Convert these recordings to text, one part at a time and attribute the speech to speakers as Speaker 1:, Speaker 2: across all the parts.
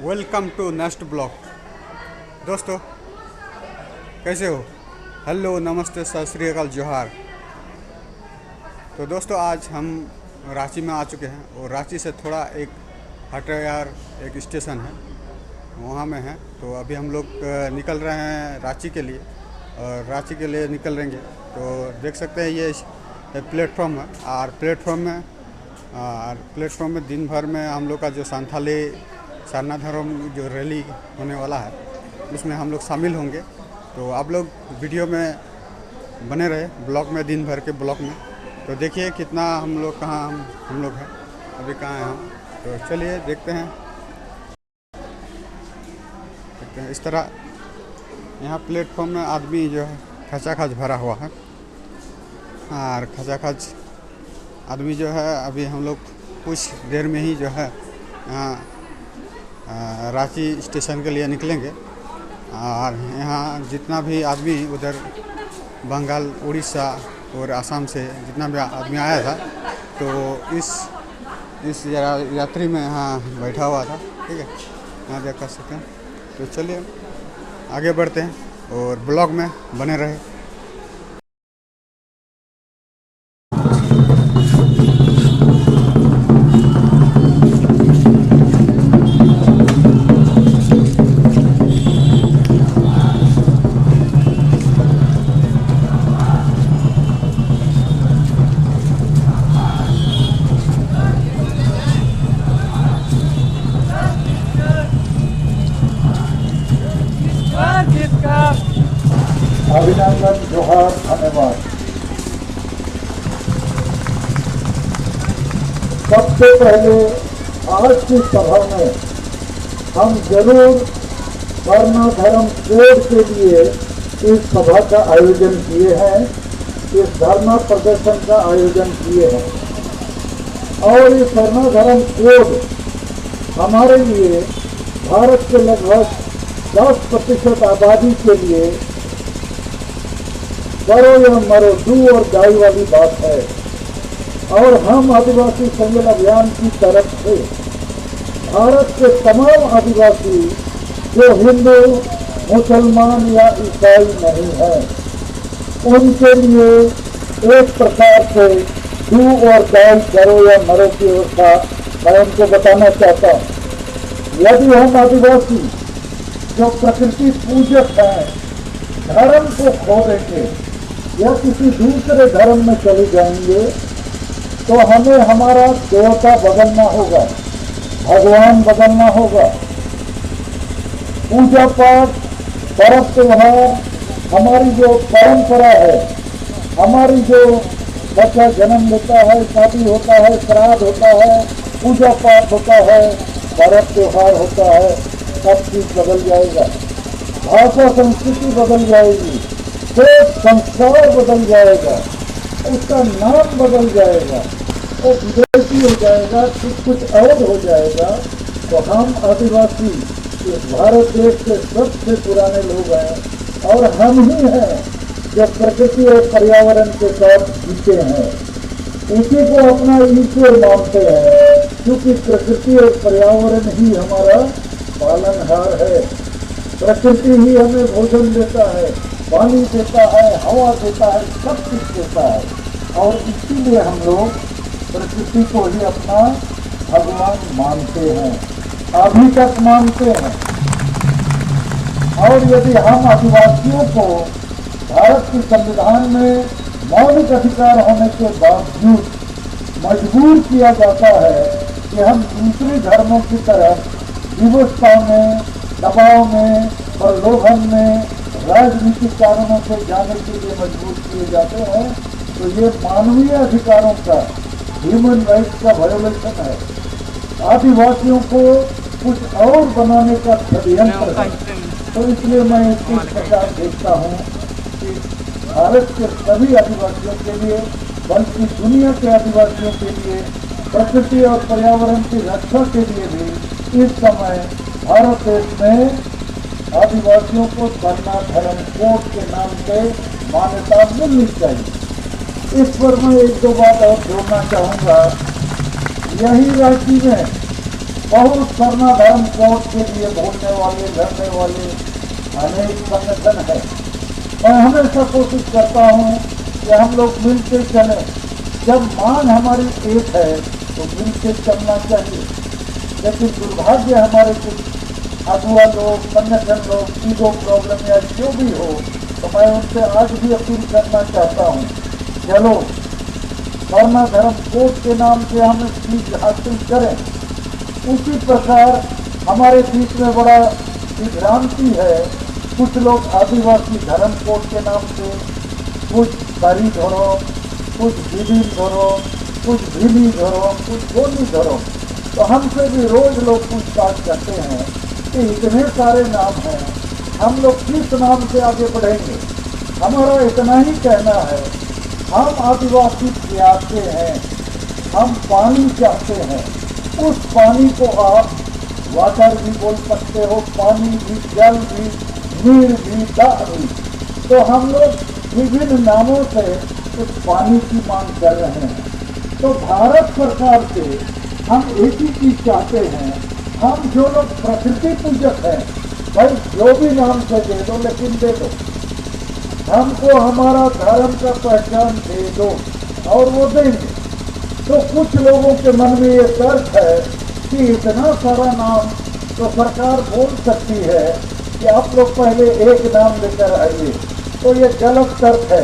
Speaker 1: Welcome to next blog. दोस्तों कैसे हो? हेलो, नमस्ते, सत श्री अकाल, जोहार। तो दोस्तों आज हम रांची में आ चुके हैं और रांची से थोड़ा एक हटयार एक स्टेशन है, वहाँ में है। तो अभी हम लोग निकल रहे हैं रांची के लिए और रांची के लिए निकलेंगे। तो देख सकते हैं ये प्लेटफॉर्म है और प्लेटफॉर्म में दिन भर में हम लोग का जो संथाली सारना धर्म जो रैली होने वाला है उसमें हम लोग शामिल होंगे। तो आप लोग वीडियो में बने रहे ब्लॉग में, दिन भर के ब्लॉग में। तो देखिए कितना हम लोग कहाँ हम लोग हैं, अभी कहाँ हैं हम। तो चलिए देखते हैं इस तरह यहाँ प्लेटफॉर्म में आदमी जो है खचाखच भरा हुआ है और खचाखच आदमी जो है अभी हम लोग कुछ देर में ही जो है यहाँ रांची स्टेशन के लिए निकलेंगे। और यहाँ जितना भी आदमी उधर बंगाल, उड़ीसा और असम से जितना भी आदमी आया था तो इस यात्री में यहाँ बैठा हुआ था। ठीक है, यहाँ देख सकते हैं। तो चलिए आगे बढ़ते हैं और ब्लॉग में बने रहे।
Speaker 2: अभिनंदन, जोहार, धन्यवाद। सबसे पहले आज की सभा में हम जरूर वर्ण धर्म कोड के लिए इस सभा का आयोजन किए हैं, इस धर्म प्रदर्शन का आयोजन किए हैं। और इस वर्ण धर्म कोड हमारे लिए भारत के लगभग 10% आबादी के लिए करो या मरो, डू और डाई वाली बात है। और हम आदिवासी संगठन अभियान की तरफ से भारत के तमाम आदिवासी जो हिंदू, मुसलमान या ईसाई नहीं हैं, उनके लिए एक प्रकार से डू और डाई, करो या मरो की व्यवस्था मैं उनको बताना चाहता हूँ। यदि हम आदिवासी जो प्रकृति पूजक हैं धर्म को खो देंगे या किसी दूसरे धर्म में चले जाएंगे तो हमें हमारा देवता बदलना होगा, भगवान बदलना होगा। पूजा पाठ, पर्व त्योहार, हमारी जो परंपरा है, हमारी जो बच्चा जन्म लेता है, शादी होता है, श्राद्ध होता है, पूजा पाठ होता है, पर्व त्योहार होता है, सब चीज बदल जाएगा। भाषा संस्कृति बदल जाएगी, संस्कार बदल जाएगा, उसका नाम बदल जाएगा, वो विदेशी हो जाएगा, कुछ और हो जाएगा। तो हम आदिवासी इस भारत देश के सबसे पुराने लोग हैं और हम ही हैं जो प्रकृति और पर्यावरण के साथ जीते हैं, इसी को अपना ईश्वर मानते हैं, क्योंकि प्रकृति और पर्यावरण ही हमारा पालनहार है। प्रकृति ही हमें भोजन देता है, पानी देता है, हवा देता है, सब कुछ देता है। और इसीलिए हम लोग प्रकृति को ही अपना भगवान मानते हैं, अभी तक मानते हैं। और यदि हम आदिवासियों को भारत के संविधान में मौलिक अधिकार होने के बावजूद मजबूर किया जाता है कि हम दूसरे धर्मों की तरह विवशता में, दबाव में, प्रलोभन में, राजनीतिक कारणों से जाने के लिए मजबूर किए जाते हैं, तो ये मानवीय अधिकारों का, ह्यूमन राइट्स का वायोलेशन है। आदिवासियों को कुछ और बनाने का षड्यंत्र है। तो इसलिए मैं इसको इस प्रकार देखता हूँ कि भारत के सभी आदिवासियों के लिए, बल्कि दुनिया के आदिवासियों के लिए, प्रकृति और पर्यावरण की रक्षा के लिए भी इस समय भारत देश में आदिवासियों को वर्ण धर्म कोड के नाम से मान्यता मिलनी चाहिए। इस पर मैं एक दो बात और जोड़ना चाहूँगा। यही रांची में बहुत सरना धर्म कोड के लिए बोलने वाले लड़ने वाले अनेक संगठन है। मैं हमेशा कोशिश करता हूँ कि हम लोग मिलकर चलें। जब मांग हमारी एक है तो मिलकर चलना चाहिए, लेकिन दुर्भाग्य हमारे कुछ अगुआ लोग, संगठन लोग, ईगो प्रॉब्लम या जो भी हो, तो मैं उनसे आज भी अपील करना चाहता हूँ, चलो सरना धर्म कोड के नाम से हम सीख हासिल करें। उसी प्रकार हमारे बीच में बड़ा विभ्रांति है, कुछ लोग आदिवासी धर्म कोड के नाम से कुछ सारी धरो, कुछ विधि धरो, कुछ भीली धरो, कुछ गोली धरो। तो हमसे भी रोज लोग पूछताछ करते हैं कि इतने सारे नाम हैं, हम लोग किस नाम से आगे बढ़ेंगे। हमारा इतना ही कहना है, हम आदिवासी प्यासे हैं, हम पानी चाहते हैं। उस पानी को आप वाटर भी बोल सकते हो, पानी भी, जल भी, नीर भी, दाह भी। तो हम लोग विभिन्न नामों से उस पानी की मांग कर रहे हैं। तो भारत सरकार से हम एक ही चीज चाहते हैं, हम जो लोग प्रकृति पूजक हैं, भाई जो भी नाम से दे दो, लेकिन दे दो, हमको हमारा धर्म का पहचान दे दो, और वो देंगे। तो कुछ लोगों के मन में ये तर्क है कि इतना सारा नाम तो सरकार बोल सकती है कि आप लोग पहले एक नाम लेकर आइए। तो ये गलत तर्क है।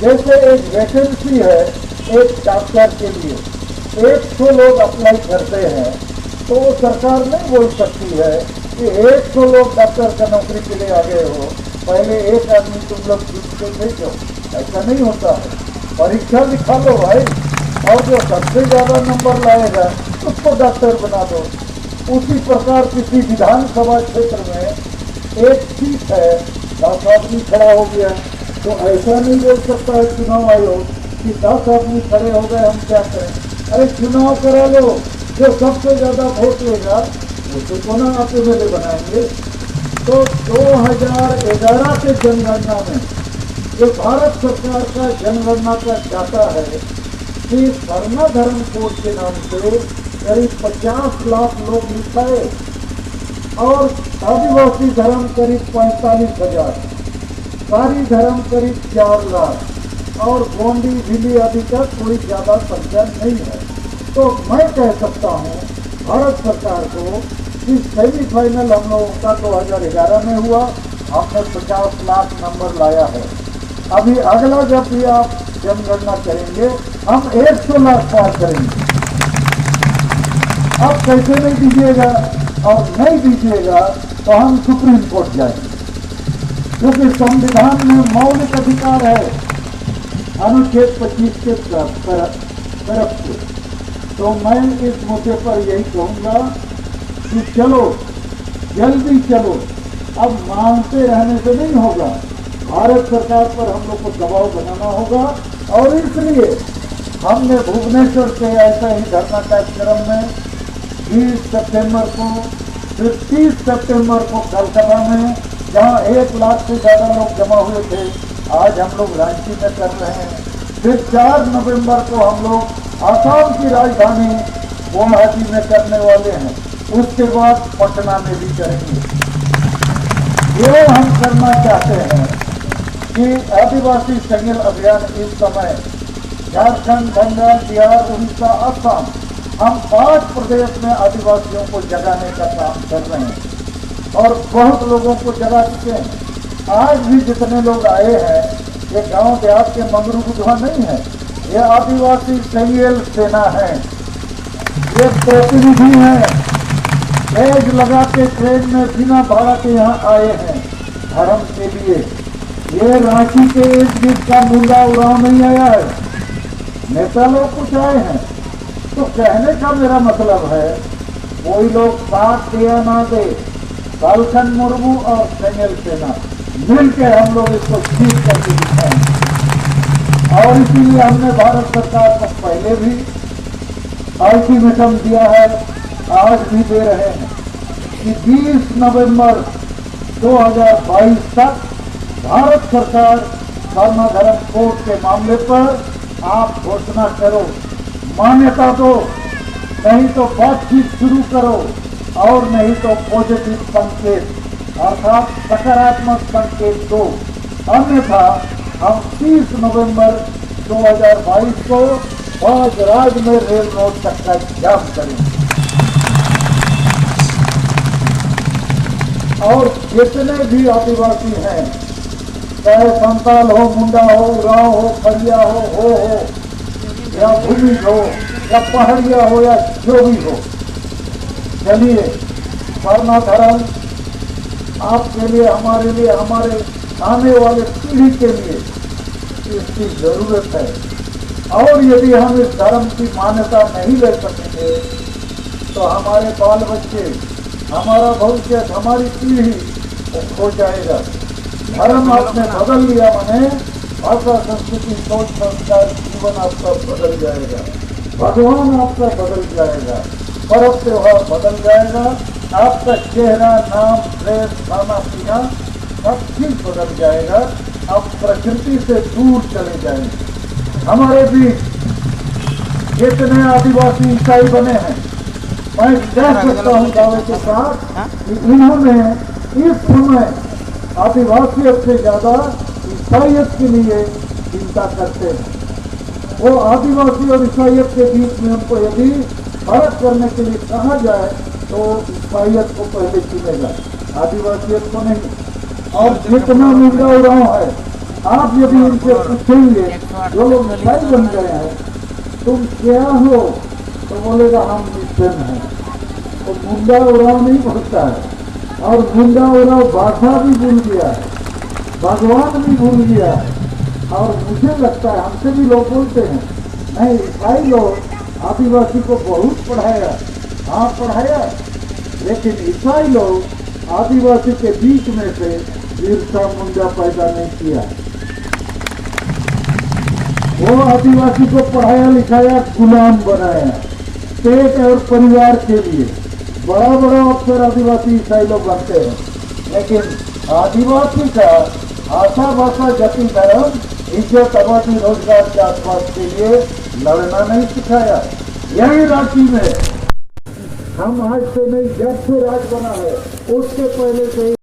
Speaker 2: जैसे एक वैकेंसी है एक डॉक्टर के लिए, 100 लोग अप्लाई करते हैं, तो वो सरकार नहीं बोल सकती है कि 100 लोग डॉक्टर का नौकरी के लिए आ गए हो, पहले एक आदमी तुम लोग चुन के भेजो। ऐसा नहीं होता है। परीक्षा लिखा लो भाई, और जो सबसे ज्यादा नंबर लाएगा उसको डॉक्टर बना दो। उसी प्रकार किसी विधानसभा क्षेत्र में एक सीट है, 10 आदमी खड़ा हो गया, तो ऐसा नहीं बोल सकता है चुनाव आयोग कि 10 आदमी खड़े हो गए, हम क्या करें। अरे चुनाव करा लो, जो सबसे ज्यादा वोट लेगा उसे को ना आप एमएलए बनाएंगे। तो 2011 के जनगणना में जो भारत सरकार का जनगणना का डाटा है कि सरना धर्म कोड के नाम से करीब 50 लाख लोग लिखाए, और आदिवासी धर्म करीब 45,000, सारी धर्म करीब 4 लाख, और गोंडी भिली आदि का कोई ज्यादा संख्या नहीं है। तो मैं कह सकता हूँ भारत सरकार को कि सेमीफाइनल हम लोगों का 2011 में हुआ, हमने 50 लाख नंबर लाया है। अभी अगला जब भी आप जनगणना करेंगे हम 100 लाख पार करेंगे। अब कैसे नहीं दीजिएगा, और नहीं दीजिएगा तो हम सुप्रीम कोर्ट जाएंगे, क्योंकि संविधान में मौलिक अधिकार है अनुच्छेद 25 के तरफ से। तो मैं इस मुद्दे पर यही कहूँगा कि चलो जल्दी चलो, अब मांगते रहने से नहीं होगा, भारत सरकार पर हम लोग को दबाव बनाना होगा। और इसलिए हमने भुवनेश्वर से ऐसा ही धरना कार्यक्रम में 20 सितंबर को, फिर 30 सितंबर को कलकत्ता में, जहां 1 लाख से ज़्यादा लोग जमा हुए थे, आज हम लोग रांची में कर रहे हैं। फिर 4 नवंबर को हम लोग आसाम की राजधानी गुवाहाटी में करने वाले हैं। उसके बाद पटना में भी करेंगे। ये हम करना चाहते हैं कि आदिवासी संगठन अभियान इस समय झारखंड, बंगाल, बिहार, उड़ीसा, असम, हम 5 प्रदेश में आदिवासियों को जगाने का काम कर रहे हैं, और बहुत लोगों को जगा चुके हैं। आज भी जितने लोग आए हैं, ये गांव देहात के मंगरू बुधवा नहीं है, ये आदिवासी सेल सेना है, ये प्रतिनिधि हैं, बैग लगा के ट्रेन में बिना भाड़ा के यहाँ आए हैं धर्म के लिए। ये रांची के एक बीच का मुंडा उड़ाव नहीं आया है, नेता लोग कुछ आए हैं। तो कहने का मेरा मतलब है, कोई लोग साथ दे या ना दे, बालखंड मुर्मू और सेंगल सेना मिलकर हम लोग इसको ठीक करके दिखाएंगे। और इसीलिए हमने भारत सरकार को पहले भी अल्टीमेटम दिया है, आज भी दे रहे हैं कि 20 नवंबर 2022 तक भारत सरकार सरना धर्म कोड के मामले पर आप घोषणा करो, मान्यता दो, नहीं तो बातचीत शुरू करो और नहीं तो पॉजिटिव संकेत अर्थात सकारात्मक संकेत दो, अन्यथा हम 30 नवंबर 2022 को राज में रेल रोड तक का जाम करेंगे। और जितने भी आदिवासी हैं, चाहे संताल हो, मुंडा हो, उरांव हो, खड़िया हो या भूमिज हो या पहाड़िया हो या जो भी हो, चलिए धरना धर्म आपके लिए, हमारे लिए, हमारे आने वाले पीढ़ी के लिए इसकी जरूरत है। और यदि हम इस धर्म की मान्यता नहीं ले सकेंगे तो हमारे बाल बच्चे, हमारा भविष्य, हमारी पीढ़ी खो जाएगा। धर्म आपने बदल लिया माने भाषा, संस्कृति, सोच, संस्कार, जीवन आपका बदल जाएगा, भगवान आपका बदल जाएगा, पर्व त्योहार बदल जाएगा, आपका चेहरा, नाम, ड्रेस, खाना पीना सब चीज बदल जाएगा। आप प्रकृति से दूर चले जाएंगे। हमारे बीच जितने आदिवासी ईसाई बने हैं, मैं कह सकता हूँ दावे के साथ कि इन्होंने इस समय आदिवासियत से ज्यादा ईसाइयत के लिए चिंता करते हैं। वो आदिवासी और ईसाइयत के बीच में हमको यदि फर्क करने के लिए कहा जाए तो ईसाइयत को पहले चुनेगा, आदिवासियत को नहीं। और जितना मुंडा उरांव है, आप यदि इनसे पूछेंगे, जो लोग ईसाई बन गए हैं, तुम क्या हो, तो बोलेगा हम क्रिश्चियन हैं। तो मुंडा उरांव नहीं बोलता है, और मुंडा उरांव भाषा भी भूल गया है, भगवान भी भूल गया है। और मुझे लगता है हमसे भी लोग बोलते हैं, नहीं ईसाई लोग आदिवासी को बहुत पढ़ाया, हाँ पढ़ाया, लेकिन ईसाई लोग आदिवासी के बीच में से बिरसा मुंडा पैदा नहीं किया। वो आदिवासी को पढ़ाया लिखाया, गुलाम बनाया, पेट और परिवार के लिए बड़ा बड़ा अफसर आदिवासी ईसाई लोग बनते हैं, लेकिन आदिवासी का आशा भाषा, जाति, धर्म, इज्जत, आबादी, रोजगार के आसपास के लिए लड़ना नहीं सिखाया। यही रांची में हम आज से नहीं, जब से राज बना है उसके पहले से